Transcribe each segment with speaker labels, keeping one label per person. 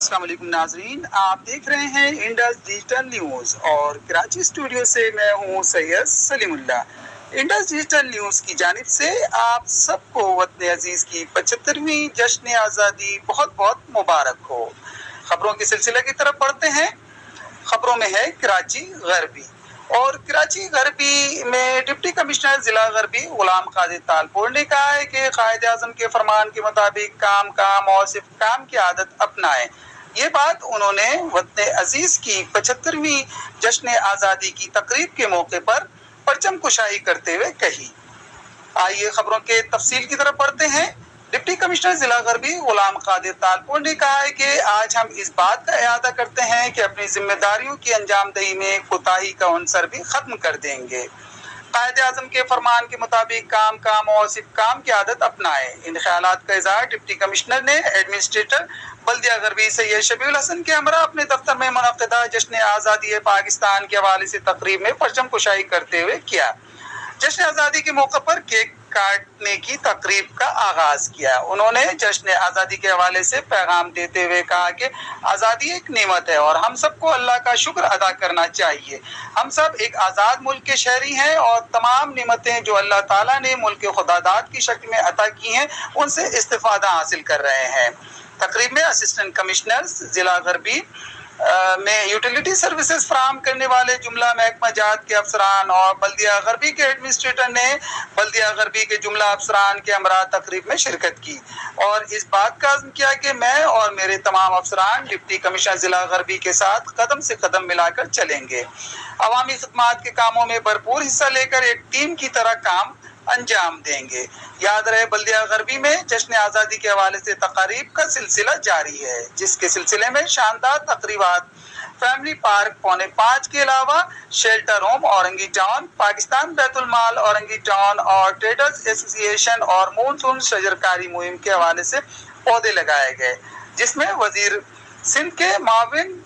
Speaker 1: السلام علیکم ناظرین، آپ دیکھ رہے ہیں انڈس ڈیجیٹل نیوز اور کراچی اسٹوڈیو سے میں ہوں سید سلیم اللہ۔ انڈس ڈیجیٹل نیوز کی جانب سے آپ سب کو وطن عزیز کی 75ویں جشن آزادی بہت بہت مبارک ہو۔ خبروں کے سلسلے کی طرف بڑھتے ہیں۔ خبروں میں ہے کراچی غربی، اور کراچی غربی میں ڈپٹی کمشنر ضلع غربی غلام قادر تالپور نے کہا ہے کہ قائد اعظم کے فرمان کے مطابق کام اور صرف کام کی عادت اپنائیں۔ یہ بات انہوں نے وطن عزیز کی 75ویں جشن آزادی کی تقریب کے موقع پر پرچم کشائی کرتے ہوئے کہی۔ آئیے خبروں کے تفصیل کی طرف بڑھتے ہیں۔ ڈپٹی کمشنر ضلع غربی غلام قادر تالپور نے کہا ہے کہ آج ہم اس بات کا اعادہ کرتے ہیں کہ اپنی ذمہ داریوں کی انجام دہی میں کوتاہی کا عنصر بھی ختم کر دیں گے۔ قائد اعظم کے فرمان کے مطابق کام اور صرف کام کی عادت اپنائیں۔ ان خیالات کا اظہار ڈپٹی کمشنر نے ایڈمنسٹریٹر بلدیہ غربی سید شبیع الحسن کے ہمراہ اپنے دفتر میں منعقدہ جشن آزادی پاکستان کے حوالے سے تقریب میں پرچم کشائی کرتے ہوئے کیا۔ جشن آزادی کے موقع پر کیک کاٹنے کی تقریب کا آغاز کیا۔ انہوں نے جشن آزادی کے حوالے سے پیغام دیتے ہوئے کہا کہ آزادی ایک نعمت ہے اور ہم سب کو اللہ کا شکر ادا کرنا چاہیے۔ ہم سب ایک آزاد ملک کے شہری ہیں اور تمام نعمتیں جو اللہ تعالیٰ نے ملک خداداد کی شکل میں عطا کی ہیں ان سے استفادہ حاصل کر رہے ہیں۔ تقریب میں اسسٹنٹ کمشنر ضلع غربی میں یوٹیلیٹی سروسز فراہم کرنے والے جملہ محکمہ جات کے افسران اور بلدیہ غربی کے ایڈمنسٹریٹر نے بلدیہ غربی کے جملہ افسران کے ہمراہ تقریب میں شرکت کی اور اس بات کا عزم کیا کہ میں اور میرے تمام افسران ڈپٹی کمشنر ضلع غربی کے ساتھ قدم سے قدم ملا کر چلیں گے، عوامی خدمات کے کاموں میں بھرپور حصہ لے کر ایک ٹیم کی طرح کام انجام دیں گے۔ یاد رہے بلدیہ غربی میں جشن آزادی کے حوالے سے تقاریب کا سلسلہ جاری ہے، جس کے سلسلے میں شاندار تقریبات فیملی پارک 4:45 کے علاوہ shelter home Orangi town, Pakistan بیت المال اورنگی ٹاؤن اور ٹریڈرز ایسوسی ایشن اور مونسون شجرکاری مہم کے حوالے سے پودے لگائے گئے، جس میں وزیر سندھ کے معاون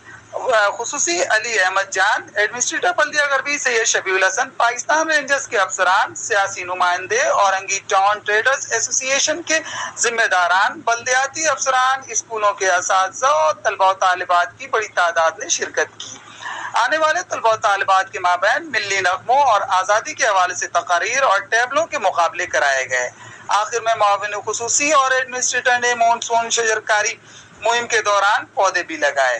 Speaker 1: خصوصی علی احمد جان، ایڈمنسٹریٹر بلدیہ غربی سید شبیع الحسن، پاکستان رینجرز کے افسران، سیاسی نمائندے، اورنگی ٹاؤن ٹریڈرز ایسوسی ایشن کے ذمہ داران، بلدیاتی افسران، اسکولوں کے اساتذہ اور طلبہ و طالبات کی بڑی تعداد نے شرکت کی۔ آنے والے طلبہ و طالبات کے مابین ملی نغموں اور آزادی کے حوالے سے تقاریر اور ٹیبلوں کے مقابلے کرائے گئے۔ آخر میں معاون خصوصی اور ایڈمنسٹریٹر نے مونسون شجرکاری مہم کے دوران پودے بھی لگائے۔